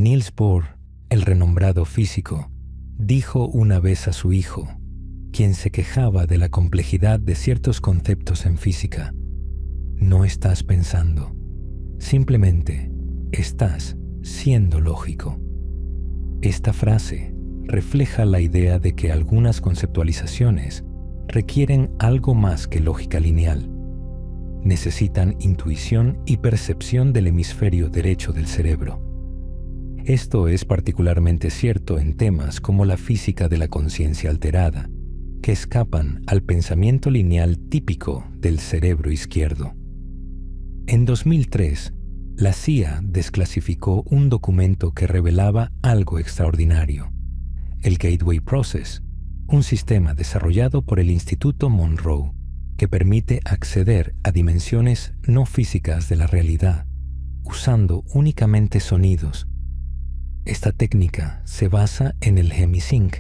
Niels Bohr, el renombrado físico, dijo una vez a su hijo, quien se quejaba de la complejidad de ciertos conceptos en física: no estás pensando, simplemente estás siendo lógico. Esta frase refleja la idea de que algunas conceptualizaciones requieren algo más que lógica lineal. Necesitan intuición y percepción del hemisferio derecho del cerebro. Esto es particularmente cierto en temas como la física de la conciencia alterada, que escapan al pensamiento lineal típico del cerebro izquierdo. En 2003, la CIA desclasificó un documento que revelaba algo extraordinario: el Gateway Process, un sistema desarrollado por el Instituto Monroe que permite acceder a dimensiones no físicas de la realidad, usando únicamente sonidos. Esta técnica se basa en el Hemisync,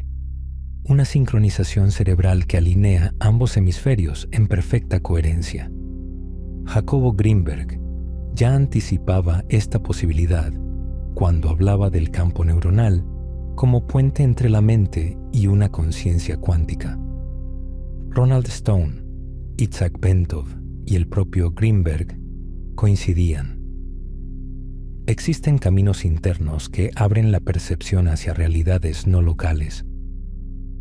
una sincronización cerebral que alinea ambos hemisferios en perfecta coherencia. Jacobo Grinberg ya anticipaba esta posibilidad cuando hablaba del campo neuronal como puente entre la mente y una conciencia cuántica. Ronald Stone, Isaac Bentov y el propio Grinberg coincidían. Existen caminos internos que abren la percepción hacia realidades no locales.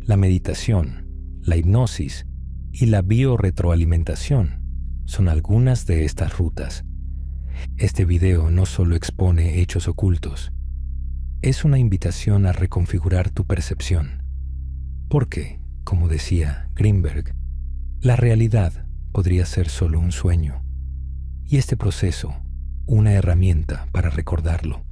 La meditación, la hipnosis y la biorretroalimentación son algunas de estas rutas. Este video no solo expone hechos ocultos, es una invitación a reconfigurar tu percepción. Porque, como decía Grinberg, la realidad podría ser solo un sueño, y este proceso, una herramienta para recordarlo.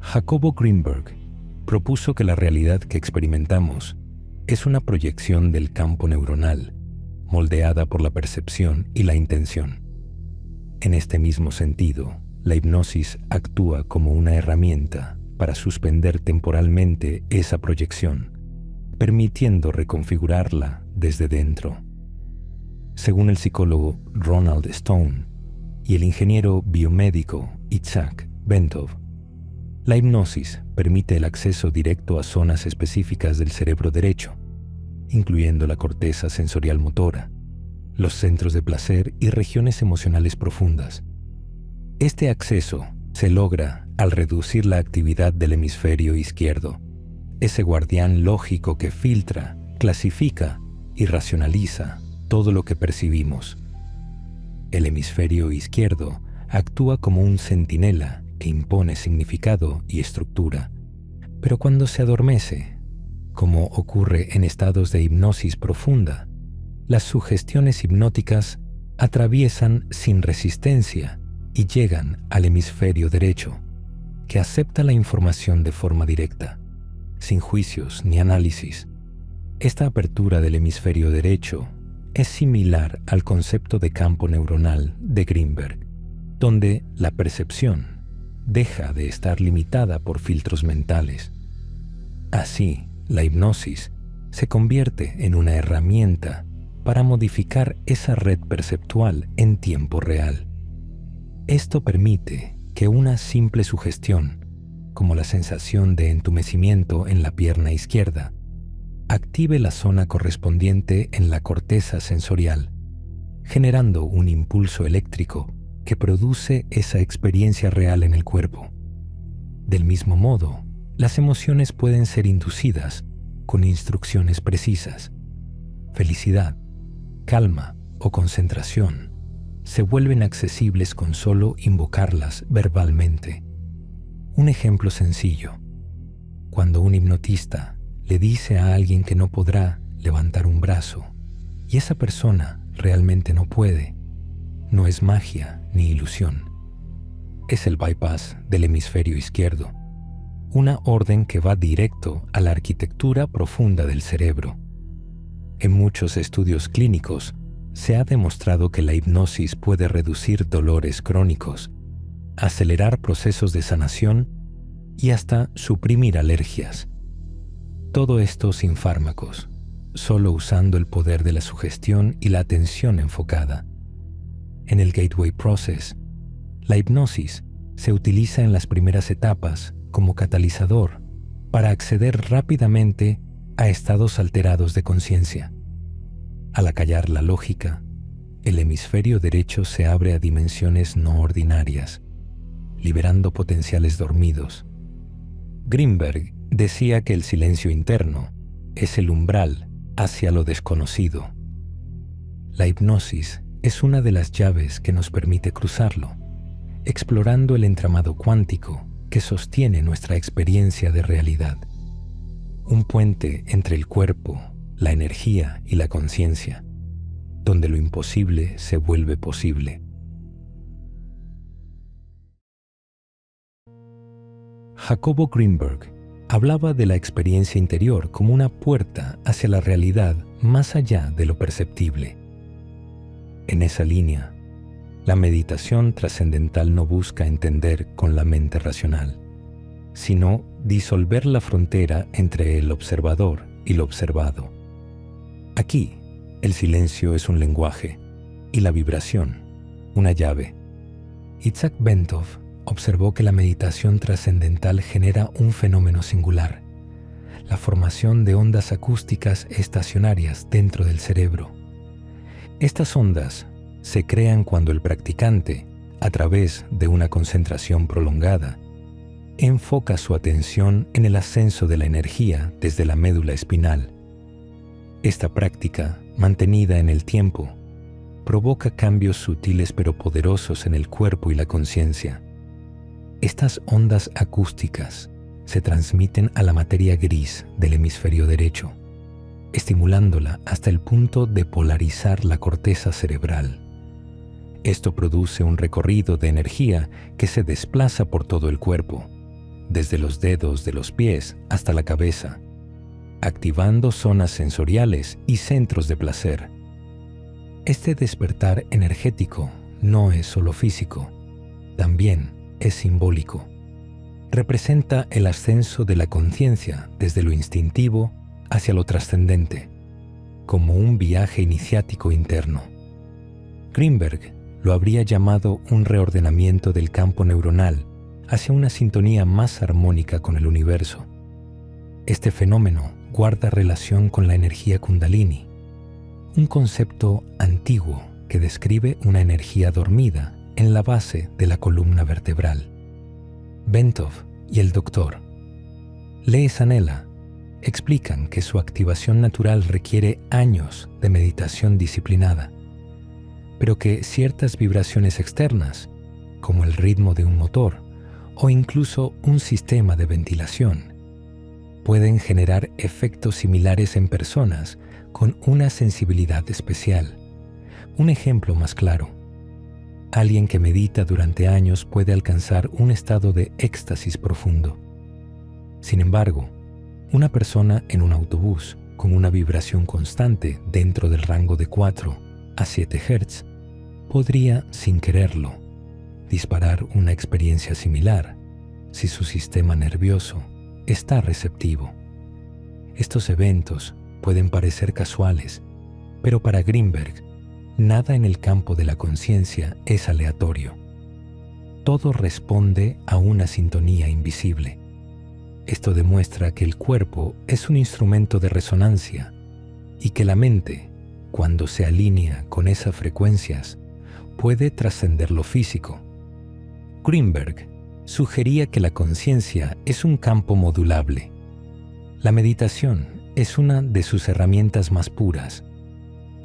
Jacobo Grinberg propuso que la realidad que experimentamos es una proyección del campo neuronal, moldeada por la percepción y la intención. En este mismo sentido, la hipnosis actúa como una herramienta para suspender temporalmente esa proyección, permitiendo reconfigurarla desde dentro. Según el psicólogo Ronald Stone y el ingeniero biomédico Isaac Bentov, la hipnosis permite el acceso directo a zonas específicas del cerebro derecho, incluyendo la corteza sensorial motora, los centros de placer y regiones emocionales profundas. Este acceso se logra al reducir la actividad del hemisferio izquierdo, ese guardián lógico que filtra, clasifica y racionaliza todo lo que percibimos. El hemisferio izquierdo actúa como un centinela que impone significado y estructura, pero cuando se adormece, como ocurre en estados de hipnosis profunda, las sugestiones hipnóticas atraviesan sin resistencia y llegan al hemisferio derecho, que acepta la información de forma directa, sin juicios ni análisis. Esta apertura del hemisferio derecho es similar al concepto de campo neuronal de Grinberg, donde la percepción deja de estar limitada por filtros mentales. Así, la hipnosis se convierte en una herramienta para modificar esa red perceptual en tiempo real. Esto permite que una simple sugestión, como la sensación de entumecimiento en la pierna izquierda, active la zona correspondiente en la corteza sensorial, generando un impulso eléctrico que produce esa experiencia real en el cuerpo. Del mismo modo, las emociones pueden ser inducidas con instrucciones precisas. Felicidad, calma o concentración se vuelven accesibles con solo invocarlas verbalmente. Un ejemplo sencillo: cuando un hipnotista le dice a alguien que no podrá levantar un brazo y esa persona realmente no puede, no es magia ni ilusión. Es el bypass del hemisferio izquierdo, una orden que va directo a la arquitectura profunda del cerebro. En muchos estudios clínicos se ha demostrado que la hipnosis puede reducir dolores crónicos, acelerar procesos de sanación y hasta suprimir alergias. Todo esto sin fármacos, solo usando el poder de la sugestión y la atención enfocada. En el Gateway Process, la hipnosis se utiliza en las primeras etapas como catalizador para acceder rápidamente a estados alterados de conciencia. Al acallar la lógica, el hemisferio derecho se abre a dimensiones no ordinarias, liberando potenciales dormidos. Greenberg decía que el silencio interno es el umbral hacia lo desconocido. La hipnosis es una de las llaves que nos permite cruzarlo, explorando el entramado cuántico que sostiene nuestra experiencia de realidad. Un puente entre el cuerpo, la energía y la conciencia, donde lo imposible se vuelve posible. Jacobo Greenberg hablaba de la experiencia interior como una puerta hacia la realidad más allá de lo perceptible. En esa línea, la meditación trascendental no busca entender con la mente racional, sino disolver la frontera entre el observador y lo observado. Aquí, el silencio es un lenguaje y la vibración, una llave. Itzhak Bentov observó que la meditación trascendental genera un fenómeno singular, la formación de ondas acústicas estacionarias dentro del cerebro. Estas ondas se crean cuando el practicante, a través de una concentración prolongada, enfoca su atención en el ascenso de la energía desde la médula espinal. Esta práctica, mantenida en el tiempo, provoca cambios sutiles pero poderosos en el cuerpo y la conciencia. Estas ondas acústicas se transmiten a la materia gris del hemisferio derecho, estimulándola hasta el punto de polarizar la corteza cerebral. Esto produce un recorrido de energía que se desplaza por todo el cuerpo, desde los dedos de los pies hasta la cabeza, activando zonas sensoriales y centros de placer. Este despertar energético no es solo físico, también es simbólico. Representa el ascenso de la conciencia desde lo instintivo hacia lo trascendente, como un viaje iniciático interno. Greenberg lo habría llamado un reordenamiento del campo neuronal hacia una sintonía más armónica con el universo. Este fenómeno guarda relación con la energía Kundalini, un concepto antiguo que describe una energía dormida en la base de la columna vertebral. Bentov y el Dr. Lee Sanela explican que su activación natural requiere años de meditación disciplinada, pero que ciertas vibraciones externas, como el ritmo de un motor o incluso un sistema de ventilación, pueden generar efectos similares en personas con una sensibilidad especial. Un ejemplo más claro: alguien que medita durante años puede alcanzar un estado de éxtasis profundo. Sin embargo, una persona en un autobús con una vibración constante dentro del rango de 4 a 7 Hz podría, sin quererlo, disparar una experiencia similar si su sistema nervioso está receptivo. Estos eventos pueden parecer casuales, pero para Greenberg, nada en el campo de la conciencia es aleatorio. Todo responde a una sintonía invisible. Esto demuestra que el cuerpo es un instrumento de resonancia y que la mente, cuando se alinea con esas frecuencias, puede trascender lo físico. Greenberg sugería que la conciencia es un campo modulable. La meditación es una de sus herramientas más puras,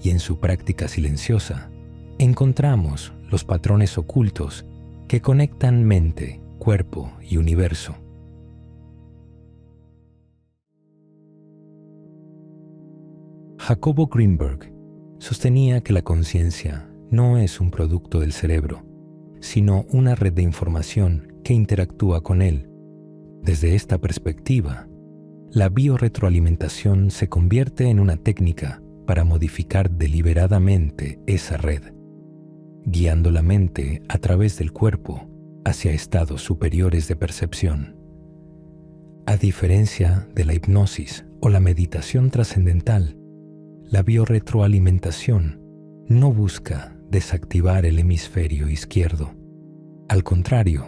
y en su práctica silenciosa encontramos los patrones ocultos que conectan mente, cuerpo y universo. Jacobo Greenberg sostenía que la conciencia no es un producto del cerebro, sino una red de información que interactúa con él. Desde esta perspectiva, la biorretroalimentación se convierte en una técnica para modificar deliberadamente esa red, guiando la mente a través del cuerpo hacia estados superiores de percepción. A diferencia de la hipnosis o la meditación trascendental, la biorretroalimentación no busca desactivar el hemisferio izquierdo. Al contrario,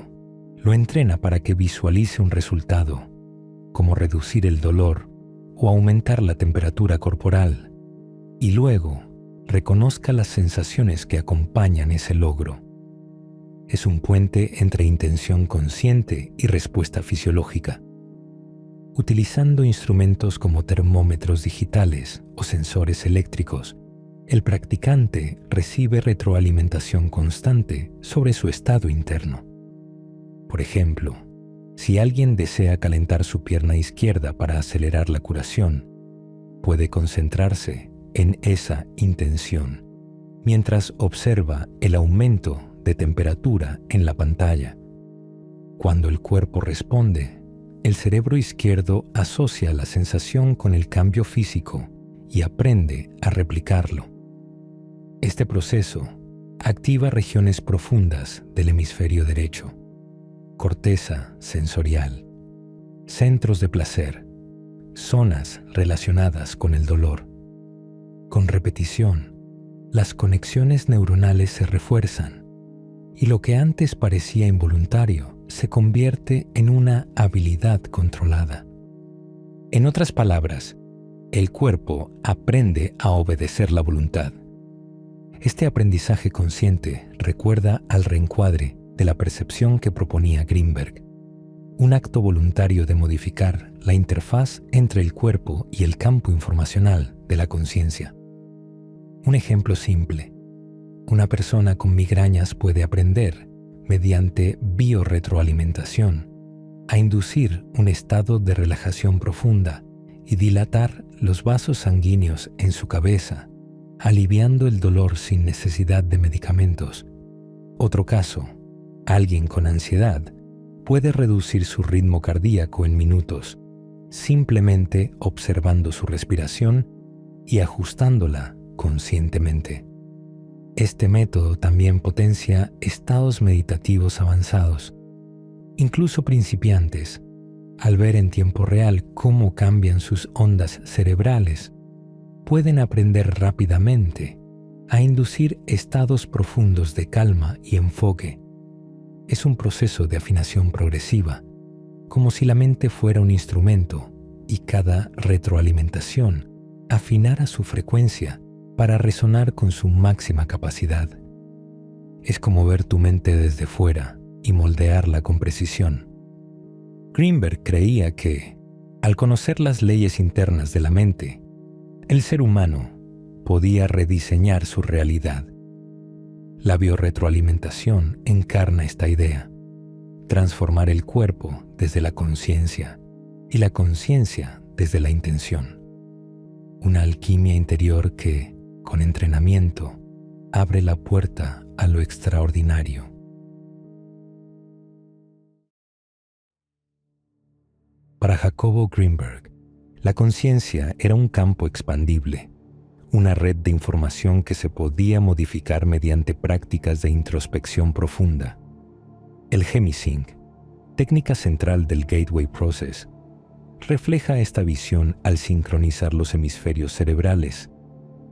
lo entrena para que visualice un resultado, como reducir el dolor o aumentar la temperatura corporal, y luego reconozca las sensaciones que acompañan ese logro. Es un puente entre intención consciente y respuesta fisiológica. Utilizando instrumentos como termómetros digitales o sensores eléctricos, el practicante recibe retroalimentación constante sobre su estado interno. Por ejemplo, si alguien desea calentar su pierna izquierda para acelerar la curación, puede concentrarse en esa intención mientras observa el aumento de temperatura en la pantalla. Cuando el cuerpo responde, el cerebro izquierdo asocia la sensación con el cambio físico y aprende a replicarlo. Este proceso activa regiones profundas del hemisferio derecho, corteza sensorial, centros de placer, zonas relacionadas con el dolor. Con repetición, las conexiones neuronales se refuerzan y lo que antes parecía involuntario se convierte en una habilidad controlada. En otras palabras, el cuerpo aprende a obedecer la voluntad. Este aprendizaje consciente recuerda al reencuadre de la percepción que proponía Greenberg, un acto voluntario de modificar la interfaz entre el cuerpo y el campo informacional de la conciencia. Un ejemplo simple: una persona con migrañas puede aprender, mediante biorretroalimentación, a inducir un estado de relajación profunda y dilatar los vasos sanguíneos en su cabeza, aliviando el dolor sin necesidad de medicamentos. Otro caso: alguien con ansiedad puede reducir su ritmo cardíaco en minutos, simplemente observando su respiración y ajustándola conscientemente. Este método también potencia estados meditativos avanzados. Incluso principiantes, al ver en tiempo real cómo cambian sus ondas cerebrales, pueden aprender rápidamente a inducir estados profundos de calma y enfoque. Es un proceso de afinación progresiva, como si la mente fuera un instrumento y cada retroalimentación afinara su frecuencia para resonar con su máxima capacidad. Es como ver tu mente desde fuera y moldearla con precisión. Greenberg creía que, al conocer las leyes internas de la mente, el ser humano podía rediseñar su realidad. La biorretroalimentación encarna esta idea: transformar el cuerpo desde la conciencia y la conciencia desde la intención. Una alquimia interior que, con entrenamiento, abre la puerta a lo extraordinario. Para Jacobo Greenberg, la conciencia era un campo expandible, una red de información que se podía modificar mediante prácticas de introspección profunda. El Hemisync, técnica central del Gateway Process, refleja esta visión al sincronizar los hemisferios cerebrales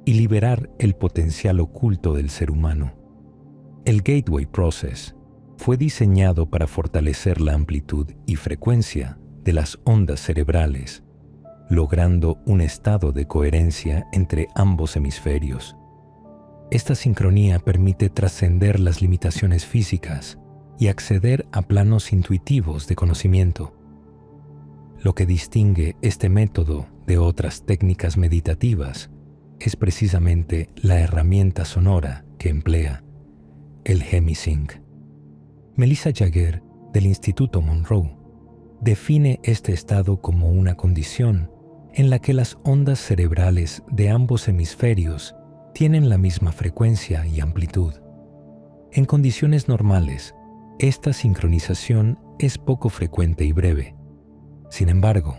y liberar el potencial oculto del ser humano. El Gateway Process fue diseñado para fortalecer la amplitud y frecuencia de las ondas cerebrales, logrando un estado de coherencia entre ambos hemisferios. Esta sincronía permite trascender las limitaciones físicas y acceder a planos intuitivos de conocimiento. Lo que distingue este método de otras técnicas meditativas es precisamente la herramienta sonora que emplea, el Hemisync. Melissa Jagger, del Instituto Monroe, define este estado como una condición en la que las ondas cerebrales de ambos hemisferios tienen la misma frecuencia y amplitud. En condiciones normales, esta sincronización es poco frecuente y breve. Sin embargo,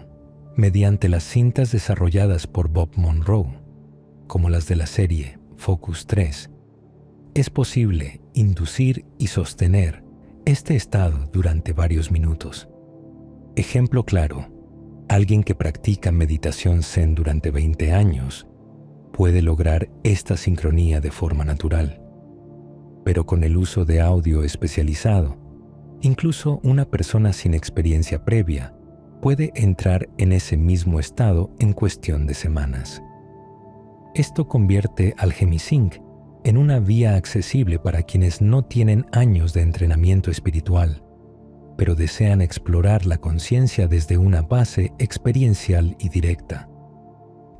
mediante las cintas desarrolladas por Bob Monroe, como las de la serie Focus 3, es posible inducir y sostener este estado durante varios minutos. Ejemplo claro: alguien que practica meditación Zen durante 20 años puede lograr esta sincronía de forma natural. pero con el uso de audio especializado, incluso una persona sin experiencia previa puede entrar en ese mismo estado en cuestión de semanas. Esto convierte al Hemisync en una vía accesible para quienes no tienen años de entrenamiento espiritual, pero desean explorar la conciencia desde una base experiencial y directa.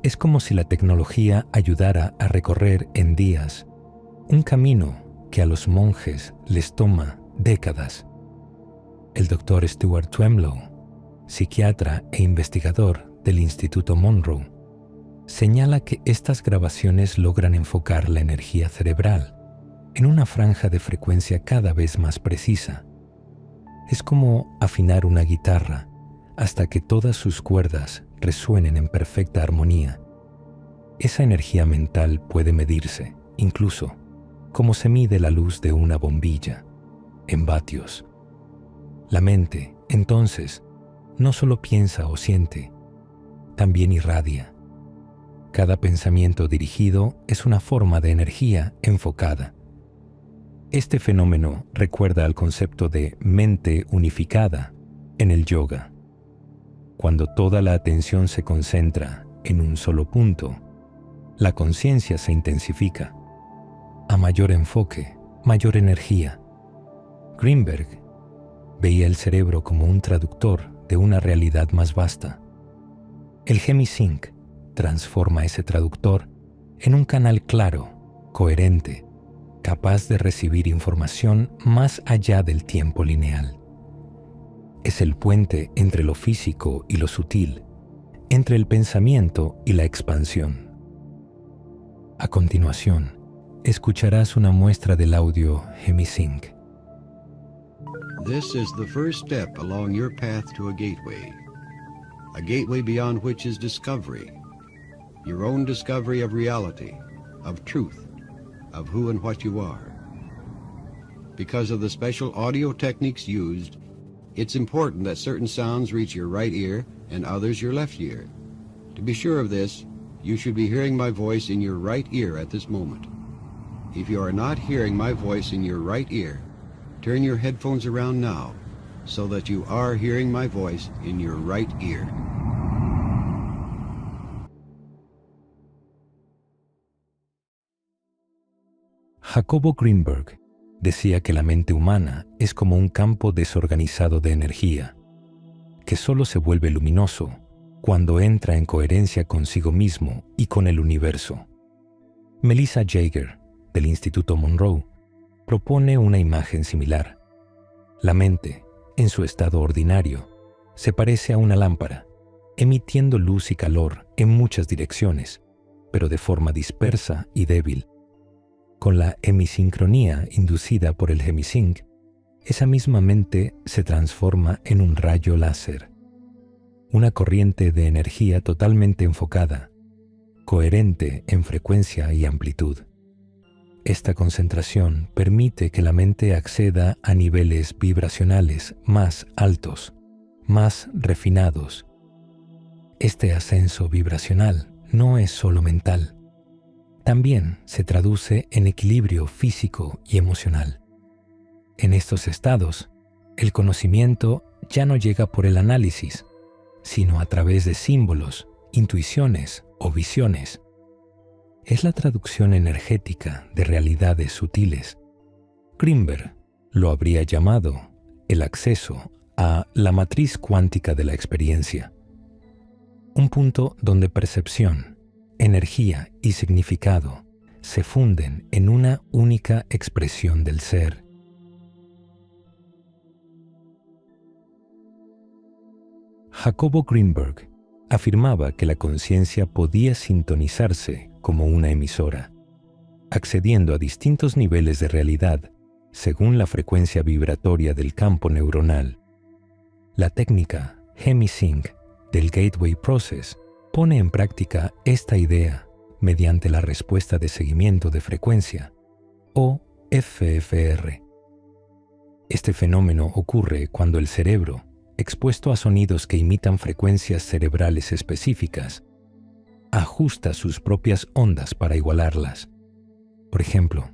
Es como si la tecnología ayudara a recorrer en días un camino que a los monjes les toma décadas. El Dr. Stuart Twemlow, psiquiatra e investigador del Instituto Monroe, señala que estas grabaciones logran enfocar la energía cerebral en una franja de frecuencia cada vez más precisa. Es como afinar una guitarra hasta que todas sus cuerdas resuenen en perfecta armonía. Esa energía mental puede medirse, incluso, como se mide la luz de una bombilla, en vatios. La mente, entonces, no solo piensa o siente, también irradia. Cada pensamiento dirigido es una forma de energía enfocada. Este fenómeno recuerda al concepto de mente unificada en el yoga. Cuando toda la atención se concentra en un solo punto, la conciencia se intensifica. A mayor enfoque, mayor energía. Greenberg veía el cerebro como un traductor de una realidad más vasta. El Hemisync transforma ese traductor en un canal claro, coherente, capaz de recibir información más allá del tiempo lineal. Es el puente entre lo físico y lo sutil, entre el pensamiento y la expansión. A continuación, escucharás una muestra del audio Hemisync. This is the first step along your path to a gateway beyond which is discovery, your own discovery of reality, of truth, of who and what you are. Because of the special audio techniques used, it's important that certain sounds reach your right ear and others your left ear. To be sure of this, you should be hearing my voice in your right ear at this moment. If you are not hearing my voice in your right ear, turn your headphones around now so that you are hearing my voice in your right ear. Jacobo Greenberg decía que la mente humana es como un campo desorganizado de energía, que solo se vuelve luminoso cuando entra en coherencia consigo mismo y con el universo. Melissa Jaeger, del Instituto Monroe, propone una imagen similar. La mente, en su estado ordinario, se parece a una lámpara, emitiendo luz y calor en muchas direcciones, pero de forma dispersa y débil. Con la hemisincronía inducida por el Hemisync, esa misma mente se transforma en un rayo láser, una corriente de energía totalmente enfocada, coherente en frecuencia y amplitud. Esta concentración permite que la mente acceda a niveles vibracionales más altos, más refinados. Este ascenso vibracional no es solo mental, también se traduce en equilibrio físico y emocional. En estos estados, el conocimiento ya no llega por el análisis, sino a través de símbolos, intuiciones o visiones. Es la traducción energética de realidades sutiles. Greenberg lo habría llamado el acceso a la matriz cuántica de la experiencia, un punto donde percepción, energía y significado se funden en una única expresión del ser. Jacobo Greenberg afirmaba que la conciencia podía sintonizarse como una emisora, accediendo a distintos niveles de realidad según la frecuencia vibratoria del campo neuronal. La técnica Hemisync del Gateway Process pone en práctica esta idea mediante la respuesta de seguimiento de frecuencia, o FFR. Este fenómeno ocurre cuando el cerebro, expuesto a sonidos que imitan frecuencias cerebrales específicas, ajusta sus propias ondas para igualarlas. Por ejemplo,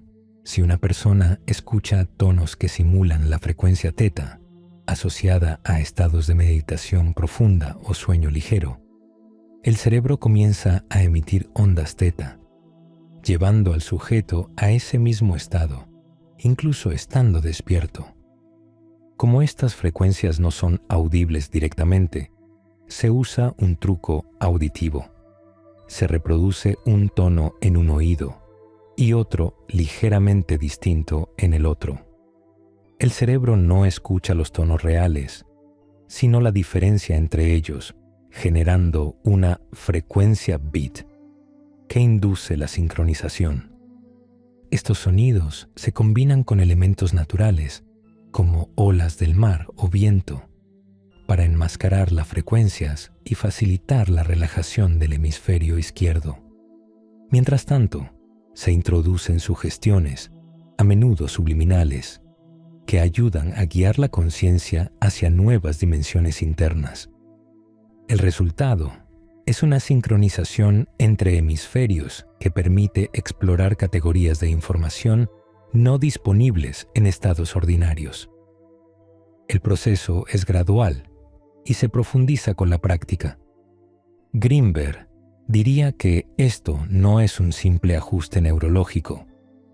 Si una persona escucha tonos que simulan la frecuencia teta, asociada a estados de meditación profunda o sueño ligero, el cerebro comienza a emitir ondas teta, llevando al sujeto a ese mismo estado, incluso estando despierto. Como estas frecuencias no son audibles directamente, se usa un truco auditivo. Se reproduce un tono en un oído y otro ligeramente distinto en el otro. El cerebro no escucha los tonos reales, sino la diferencia entre ellos, generando una frecuencia bit que induce la sincronización. Estos sonidos se combinan con elementos naturales, como olas del mar o viento, para enmascarar las frecuencias y facilitar la relajación del hemisferio izquierdo. Mientras tanto, se introducen sugestiones, a menudo subliminales, que ayudan a guiar la conciencia hacia nuevas dimensiones internas. El resultado es una sincronización entre hemisferios que permite explorar categorías de información no disponibles en estados ordinarios. El proceso es gradual y se profundiza con la práctica. Grinberg diría que esto no es un simple ajuste neurológico,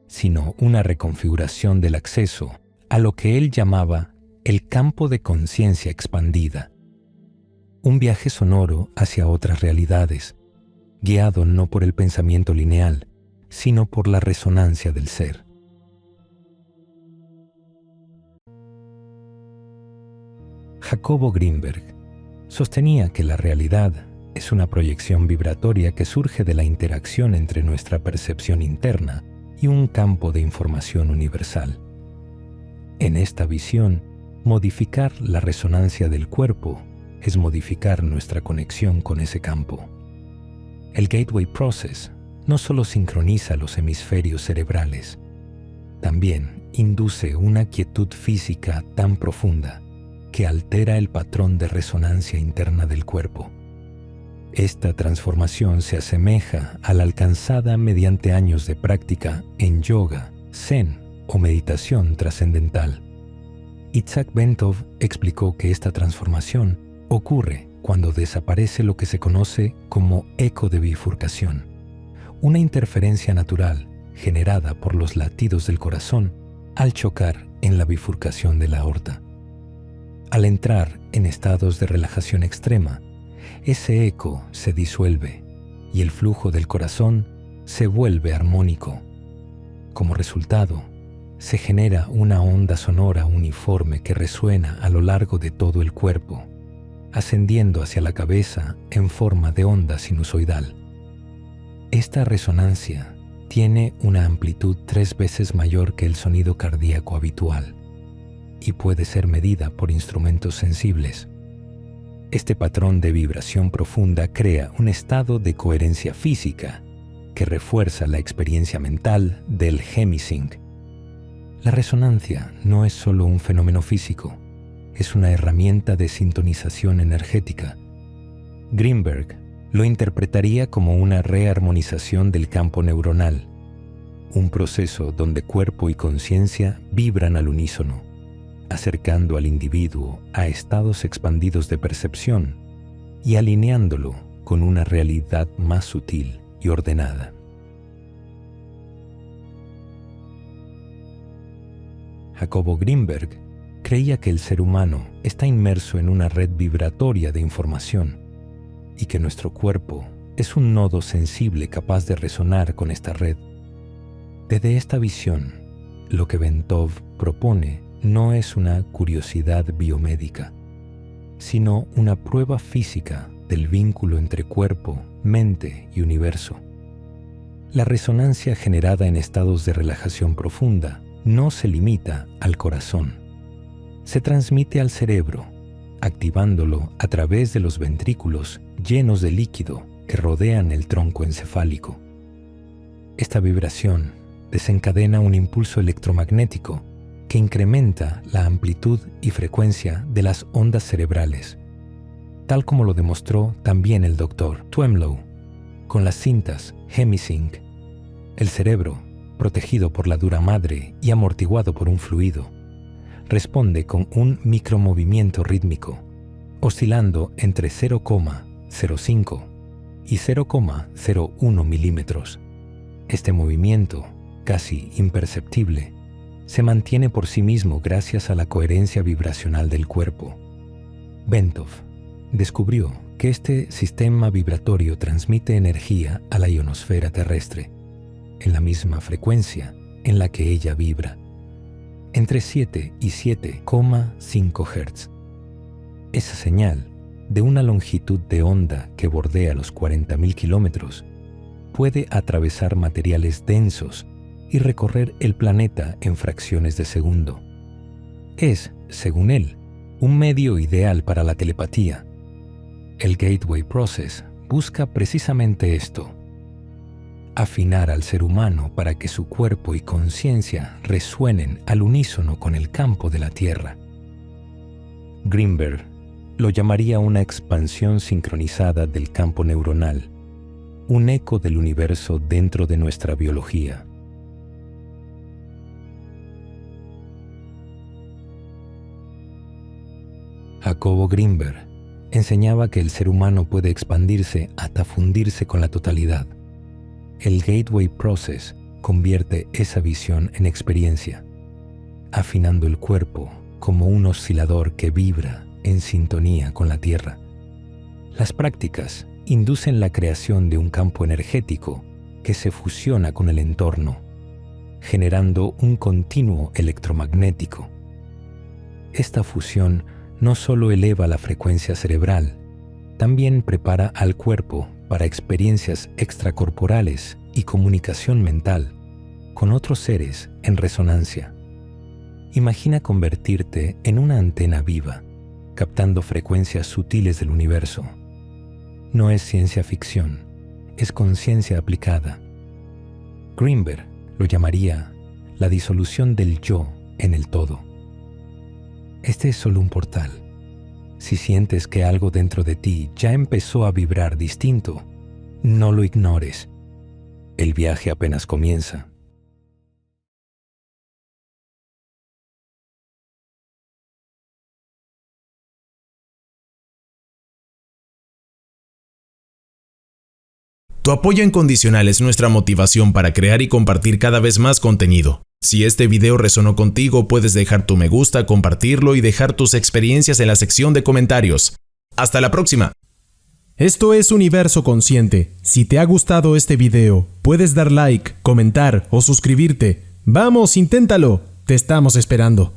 sino una reconfiguración del acceso a lo que él llamaba el campo de conciencia expandida. Un viaje sonoro hacia otras realidades, guiado no por el pensamiento lineal, sino por la resonancia del ser. Jacobo Grinberg sostenía que la realidad es una proyección vibratoria que surge de la interacción entre nuestra percepción interna y un campo de información universal. En esta visión, modificar la resonancia del cuerpo es modificar nuestra conexión con ese campo. El Gateway Process no solo sincroniza los hemisferios cerebrales, también induce una quietud física tan profunda que altera el patrón de resonancia interna del cuerpo. Esta transformación se asemeja a la alcanzada mediante años de práctica en yoga, zen o meditación trascendental. Itzhak Bentov explicó que esta transformación ocurre cuando desaparece lo que se conoce como eco de bifurcación, una interferencia natural generada por los latidos del corazón al chocar en la bifurcación de la aorta. Al entrar en estados de relajación extrema, ese eco se disuelve y el flujo del corazón se vuelve armónico. Como resultado, se genera una onda sonora uniforme que resuena a lo largo de todo el cuerpo, ascendiendo hacia la cabeza en forma de onda sinusoidal. Esta resonancia tiene una amplitud 3 veces mayor que el sonido cardíaco habitual y puede ser medida por instrumentos sensibles. Este patrón de vibración profunda crea un estado de coherencia física que refuerza la experiencia mental del hemisync. La resonancia no es solo un fenómeno físico, es una herramienta de sintonización energética. Grinberg lo interpretaría como una rearmonización del campo neuronal, un proceso donde cuerpo y conciencia vibran al unísono, acercando al individuo a estados expandidos de percepción y alineándolo con una realidad más sutil y ordenada. Jacobo Grinberg creía que el ser humano está inmerso en una red vibratoria de información y que nuestro cuerpo es un nodo sensible capaz de resonar con esta red. Desde esta visión, lo que Bentov propone no es una curiosidad biomédica, sino una prueba física del vínculo entre cuerpo, mente y universo. La resonancia generada en estados de relajación profunda no se limita al corazón. Se transmite al cerebro, activándolo a través de los ventrículos llenos de líquido que rodean el tronco encefálico. Esta vibración desencadena un impulso electromagnético que incrementa la amplitud y frecuencia de las ondas cerebrales, tal como lo demostró también el Dr. Twemlow con las cintas Hemisync. El cerebro protegido por la dura madre y amortiguado por un fluido, responde con un micromovimiento rítmico, oscilando entre 0,05 y 0,01 milímetros. Este movimiento, casi imperceptible, se mantiene por sí mismo gracias a la coherencia vibracional del cuerpo. Bentov descubrió que este sistema vibratorio transmite energía a la ionosfera terrestre, en la misma frecuencia en la que ella vibra, entre 7 y 7,5 Hz. Esa señal, de una longitud de onda que bordea los 40.000 kilómetros, puede atravesar materiales densos y recorrer el planeta en fracciones de segundo. Es, según él, un medio ideal para la telepatía. El Gateway Process busca precisamente esto: afinar al ser humano para que su cuerpo y conciencia resuenen al unísono con el campo de la Tierra. Greenberg lo llamaría una expansión sincronizada del campo neuronal, un eco del universo dentro de nuestra biología. Jacobo Greenberg enseñaba que el ser humano puede expandirse hasta fundirse con la totalidad. El Gateway Process convierte esa visión en experiencia, afinando el cuerpo como un oscilador que vibra en sintonía con la Tierra. Las prácticas inducen la creación de un campo energético que se fusiona con el entorno, generando un continuo electromagnético. Esta fusión no solo eleva la frecuencia cerebral, también prepara al cuerpo para experiencias extracorporales y comunicación mental con otros seres en resonancia. Imagina convertirte en una antena viva, captando frecuencias sutiles del universo. No es ciencia ficción, es conciencia aplicada. Greenberg lo llamaría la disolución del yo en el todo. Este es solo un portal. Si sientes que algo dentro de ti ya empezó a vibrar distinto, no lo ignores. El viaje apenas comienza. Tu apoyo incondicional es nuestra motivación para crear y compartir cada vez más contenido. Si este video resonó contigo, puedes dejar tu me gusta, compartirlo y dejar tus experiencias en la sección de comentarios. ¡Hasta la próxima! Esto es Universo Consciente. Si te ha gustado este video, puedes dar like, comentar o suscribirte. ¡Vamos, inténtalo! Te estamos esperando.